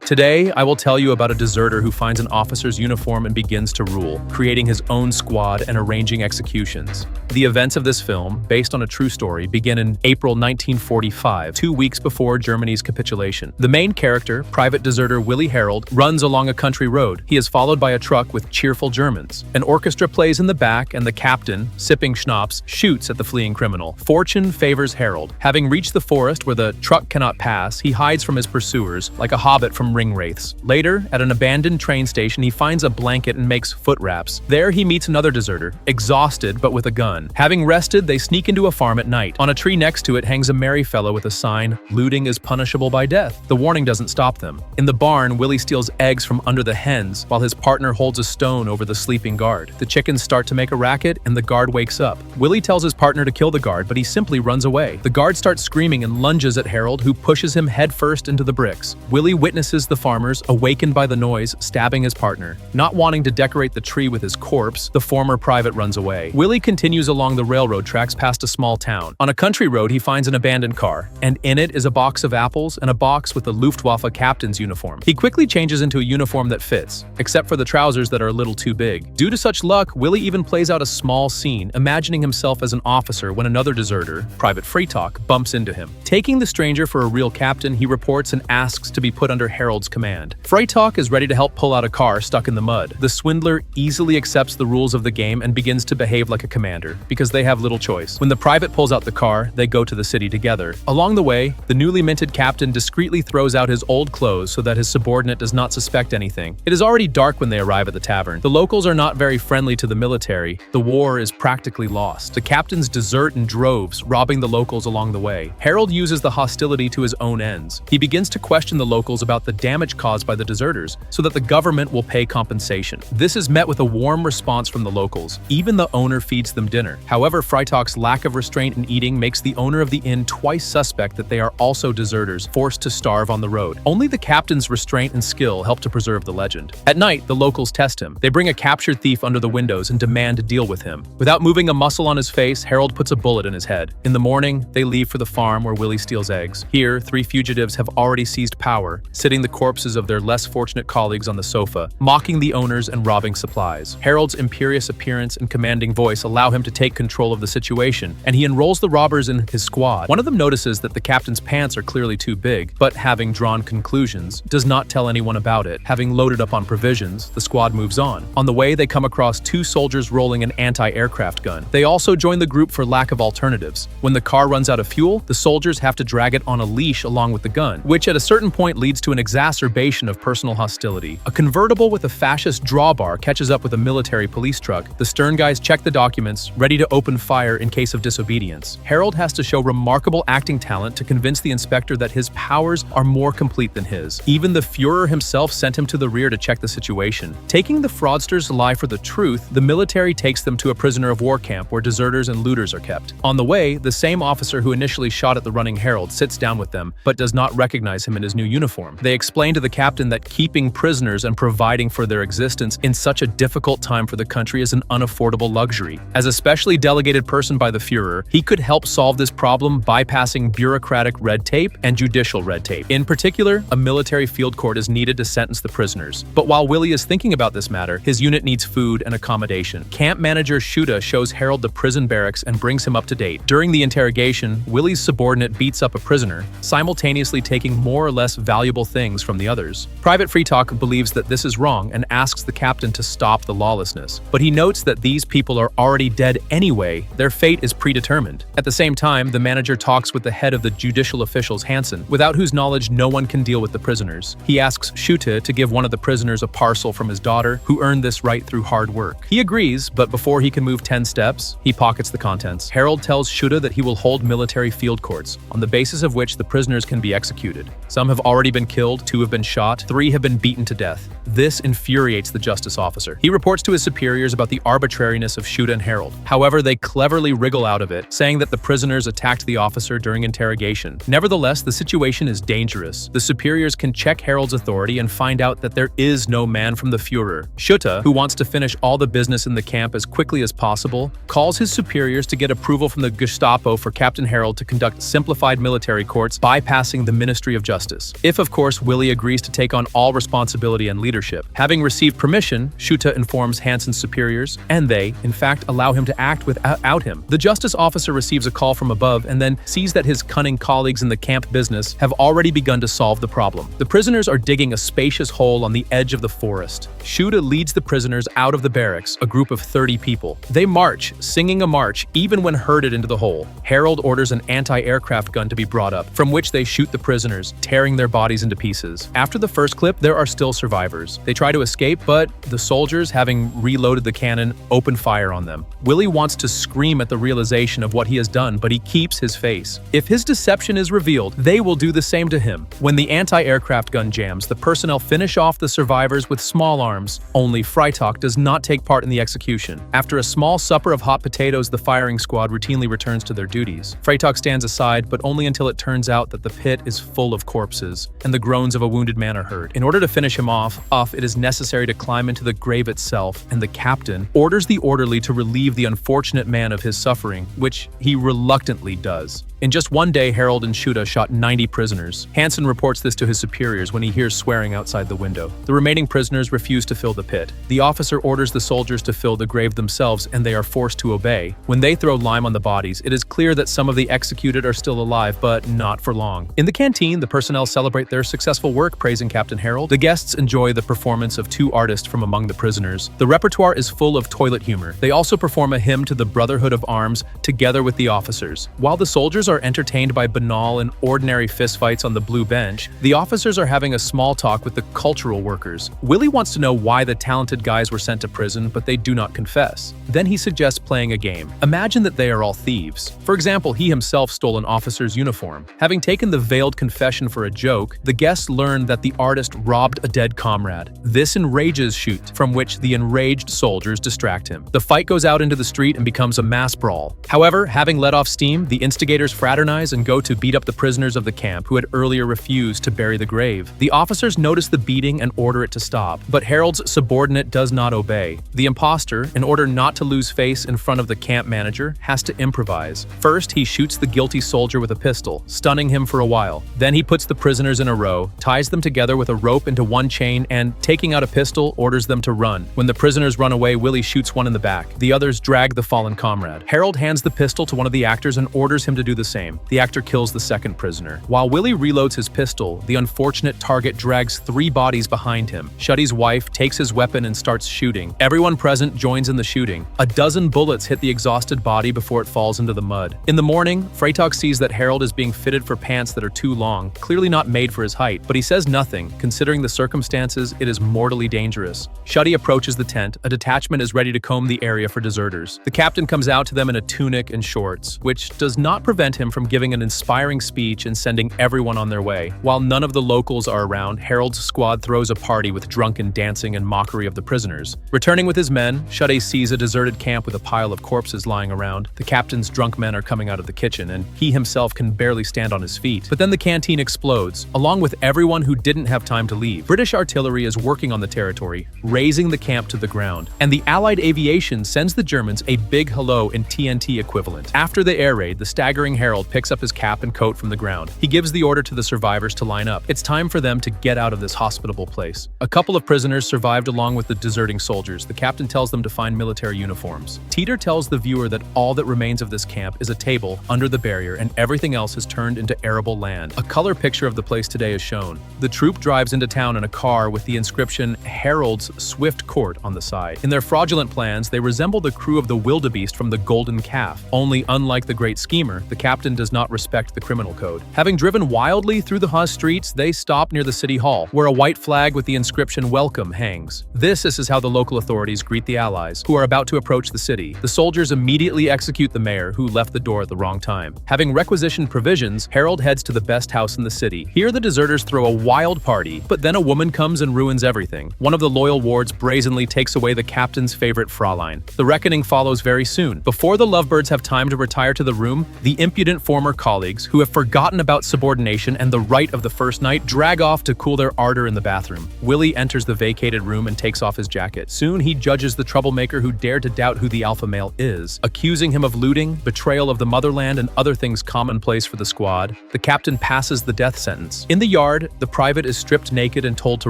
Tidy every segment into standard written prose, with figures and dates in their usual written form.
Today, I will tell you about a deserter who finds an officer's uniform and begins to rule, creating his own squad and arranging executions. The events of this film, based on a true story, begin in April 1945, 2 weeks before Germany's capitulation. The main character, private deserter Willie Harold, runs along a country road. He is followed by a truck with cheerful Germans. An orchestra plays in the back, and the captain, sipping schnapps, shoots at the fleeing criminal. Fortune favors Harold. Having reached the forest where the truck cannot pass, he hides from his pursuers, like a hobbit from ring wraiths. Later, at an abandoned train station, he finds a blanket and makes foot wraps. There, he meets another deserter, exhausted but with a gun. Having rested, they sneak into a farm at night. On a tree next to it hangs a merry fellow with a sign, "Looting is punishable by death." The warning doesn't stop them. In the barn, Willie steals eggs from under the hens, while his partner holds a stone over the sleeping guard. The chickens start to make a racket, and the guard wakes up. Willie tells his partner to kill the guard, but he simply runs away. The guard starts screaming and lunges at Harold, who pushes him headfirst into the bricks. Willie witnesses the farmers, awakened by the noise, stabbing his partner. Not wanting to decorate the tree with his corpse, the former private runs away. Willie continues along the railroad tracks past a small town. On a country road, he finds an abandoned car, and in it is a box of apples and a box with the Luftwaffe captain's uniform. He quickly changes into a uniform that fits, except for the trousers that are a little too big. Due to such luck, Willie even plays out a small scene, imagining himself as an officer when another deserter, Private Freitag, bumps into him. Taking the stranger for a real captain, he reports and asks to be put under Harold's command. Freitag is ready to help pull out a car stuck in the mud. The swindler easily accepts the rules of the game and begins to behave like a commander, because they have little choice. When the private pulls out the car, they go to the city together. Along the way, the newly minted captain discreetly throws out his old clothes so that his subordinate does not suspect anything. It is already dark when they arrive at the tavern. The locals are not very friendly to the military. The war is practically lost. The captains desert in droves, robbing the locals along the way. Harold uses the hostility to his own ends. He begins to question the locals about the damage caused by the deserters, so that the government will pay compensation. This is met with a warm response from the locals. Even the owner feeds them dinner. However, Freitag's lack of restraint in eating makes the owner of the inn twice suspect that they are also deserters, forced to starve on the road. Only the captain's restraint and skill help to preserve the legend. At night, the locals test him. They bring a captured thief under the windows and demand to deal with him. Without moving a muscle on his face, Harold puts a bullet in his head. In the morning, they leave for the farm where Willie steals eggs. Here, 3 fugitives have already seized power, sitting the corpses of their less fortunate colleagues on the sofa, mocking the owners and robbing supplies. Harold's imperious appearance and commanding voice allow him to take control of the situation, and he enrolls the robbers in his squad. One of them notices that the captain's pants are clearly too big, but having drawn conclusions, does not tell anyone about it. Having loaded up on provisions, the squad moves on. On the way, they come across 2 soldiers rolling an anti-aircraft gun. They also join the group for lack of alternatives. When the car runs out of fuel, the soldiers have to drag it on a leash along with the gun, which at a certain point leads to an exacerbation of personal hostility. A convertible with a fascist drawbar catches up with a military police truck. The stern guys check the documents, ready to open fire in case of disobedience. Harold has to show remarkable acting talent to convince the inspector that his powers are more complete than his. Even the Führer himself sent him to the rear to check the situation. Taking the fraudster's lie for the truth, the military takes them to a prisoner of war camp where deserters and looters are kept. On the way, the same officer who initially shot at the running Harold sits down with them, but does not recognize him in his new uniform. They explain to the captain that keeping prisoners and providing for their existence in such a difficult time for the country is an unaffordable luxury. As a specially delegated person by the Führer, he could help solve this problem bypassing bureaucratic red tape and judicial red tape. In particular, a military field court is needed to sentence the prisoners. But while Willie is thinking about this matter, his unit needs food and accommodation. Camp manager Schutte shows Harold the prison barracks and brings him up to date. During the interrogation, Willie's subordinate beats up a prisoner, simultaneously taking more or less valuable things from the others. Private Freitag believes that this is wrong and asks the captain to stop the lawlessness. But he notes that these people are already dead anyway. Their fate is predetermined. At the same time, the manager talks with the head of the judicial officials, Hansen, without whose knowledge no one can deal with the prisoners. He asks Schutte to give one of the prisoners a parcel from his daughter, who earned this right through hard work. He agrees, but before he can move 10 steps, he pockets the contents. Harold tells Schutte that he will hold military field courts, on the basis of which the prisoners can be executed. Some have already been killed, 2 have been shot, 3 have been beaten to death. This infuriates the justice officer. He reports to his superiors about the arbitrariness of Schutte and Harold. However, they cleverly wriggle out of it, saying that the prisoners attacked the officer during interrogation. Nevertheless, the situation is dangerous. The superiors can check Harold's authority and find out that there is no man from the Führer. Schutte, who wants to finish all the business in the camp as quickly as possible, calls his superiors to get approval from the Gestapo for Captain Harold to conduct simplified military courts, bypassing the Ministry of Justice. If, of course, Willie agrees to take on all responsibility and leadership. Having received permission, Shuta informs Hansen's superiors, and they, in fact, allow him to act without him. The justice officer receives a call from above and then sees that his cunning colleagues in the camp business have already begun to solve the problem. The prisoners are digging a spacious hole on the edge of the forest. Shuta leads the prisoners out of the barracks, a group of 30 people. They march, singing a march even when herded into the hole. Harold orders an anti-aircraft gun to be brought up, from which they shoot the prisoners, tearing their bodies into pieces. After the first clip, there are still survivors. They try to escape, but the soldiers, having reloaded the cannon, open fire on them. Willie wants to scream at the realization of what he has done, but he keeps his face. If his deception is revealed, they will do the same to him. When the anti-aircraft gun jams, the personnel finish off the survivors with small arms. Only Freitag does not take part in the execution. After a small supper of hot potatoes, the firing squad routinely returns to their duties. Freitag stands aside, but only until it turns out that the pit is full of corpses, and the groans of a wounded man are heard. In order to finish him off, it is necessary to climb into the grave itself, and the captain orders the orderly to relieve the unfortunate man of his suffering, which he reluctantly does. In just one day, Harold and Shuta shot 90 prisoners. Hansen reports this to his superiors when he hears swearing outside the window. The remaining prisoners refuse to fill the pit. The officer orders the soldiers to fill the grave themselves, and they are forced to obey. When they throw lime on the bodies, it is clear that some of the executed are still alive, but not for long. In the canteen, the personnel celebrate their successful work, praising Captain Harold. The guests enjoy the performance of 2 artists from among the prisoners. The repertoire is full of toilet humor. They also perform a hymn to the Brotherhood of Arms together with the officers. While the soldiers are entertained by banal and ordinary fistfights on the blue bench, the officers are having a small talk with the cultural workers. Willie wants to know why the talented guys were sent to prison, but they do not confess. Then he suggests playing a game. Imagine that they are all thieves. For example, he himself stole an officer's uniform. Having taken the veiled confession for a joke, the guests learn that the artist robbed a dead comrade. This enrages Shuta, from which the enraged soldiers distract him. The fight goes out into the street and becomes a mass brawl. However, having let off steam, the instigators fraternize and go to beat up the prisoners of the camp who had earlier refused to bury the grave. The officers notice the beating and order it to stop, but Harold's subordinate does not obey. The imposter, in order not to lose face in front of the camp manager, has to improvise. First, he shoots the guilty soldier with a pistol, stunning him for a while. Then he puts the prisoners in a row, ties them together with a rope into one chain, and, taking out a pistol, orders them to run. When the prisoners run away, Willie shoots one in the back. The others drag the fallen comrade. Harold hands the pistol to one of the actors and orders him to do the same. The actor kills the second prisoner. While Willie reloads his pistol, the unfortunate target drags 3 bodies behind him. Shuddy's wife takes his weapon and starts shooting. Everyone present joins in the shooting. A dozen bullets hit the exhausted body before it falls into the mud. In the morning, Freitag sees that Harold is being fitted for pants that are too long, clearly not made for his height, but he says nothing. Considering the circumstances, it is mortally dangerous. Shuddy approaches the tent. A detachment is ready to comb the area for deserters. The captain comes out to them in a tunic and shorts, which does not prevent him from giving an inspiring speech and sending everyone on their way. While none of the locals are around, Harold's squad throws a party with drunken dancing and mockery of the prisoners. Returning with his men, Shuddy sees a deserted camp with a pile of corpses lying around. The captain's drunk men are coming out of the kitchen, and he himself can barely stand on his feet. But then the canteen explodes, along with everyone who didn't have time to leave. British artillery is working on the territory, razing the camp to the ground, and the Allied aviation sends the Germans a big hello in TNT equivalent. After the air raid, the staggering Harold picks up his cap and coat from the ground. He gives the order to the survivors to line up. It's time for them to get out of this hospitable place. A couple of prisoners survived along with the deserting soldiers. The captain tells them to find military uniforms. Teeter tells the viewer that all that remains of this camp is a table under the barrier, and everything else has turned into arable land. A color picture of the place today is shown. The troop drives into town in a car with the inscription Harold's Swift Court on the side. In their fraudulent plans, they resemble the crew of the wildebeest from the Golden Calf. Only, unlike the great schemer, the captain does not respect the criminal code. Having driven wildly through the Haas streets, they stop near the city hall, where a white flag with the inscription Welcome hangs. This is how the local authorities greet the Allies, who are about to approach the city. The soldiers immediately execute the mayor, who left the door at the wrong time. Having requisitioned provisions, Harold heads to the best house in the city. Here the deserters throw a wild party, but then a woman comes and ruins everything. One of the loyal wards brazenly takes away the captain's favorite Fraulein. The reckoning follows very soon. Before the lovebirds have time to retire to the room, the impudent former colleagues, who have forgotten about subordination and the right of the first night, drag off to cool their ardor in the bathroom. Willie enters the vacated room and takes off his jacket. Soon he judges the troublemaker who dared to doubt who the alpha male is, accusing him of looting, betrayal of the motherland, and other things commonplace for the squad. The captain passes the death sentence. In the yard, Cornered, the private is stripped naked and told to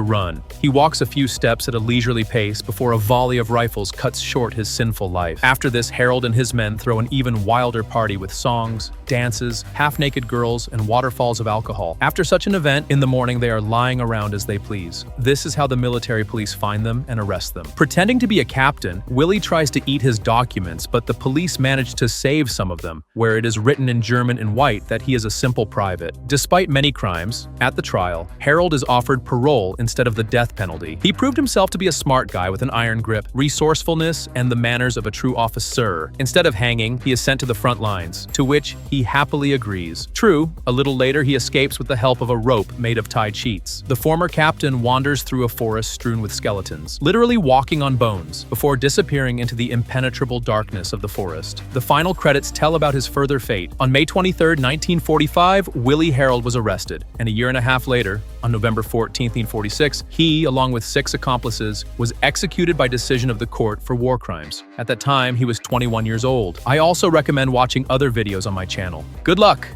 run. He walks a few steps at a leisurely pace before a volley of rifles cuts short his sinful life. After this, Harold and his men throw an even wilder party with songs, dances, half-naked girls, and waterfalls of alcohol. After such an event, in the morning they are lying around as they please. This is how the military police find them and arrest them. Pretending to be a captain, Willie tries to eat his documents, but the police manage to save some of them, where it is written in German in white that he is a simple private. Despite many crimes, at the trial, Harold is offered parole instead of the death penalty. He proved himself to be a smart guy with an iron grip, resourcefulness, and the manners of a true officer. Instead of hanging, he is sent to the front lines, to which he happily agrees. True, a little later he escapes with the help of a rope made of tied sheets. The former captain wanders through a forest strewn with skeletons, literally walking on bones, before disappearing into the impenetrable darkness of the forest. The final credits tell about his further fate. On May 23, 1945, Willie Harold was arrested, and a year and a half later, on November 14, 1946, he, along with 6 accomplices, was executed by decision of the court for war crimes. At that time, he was 21 years old. I also recommend watching other videos on my channel. Good luck!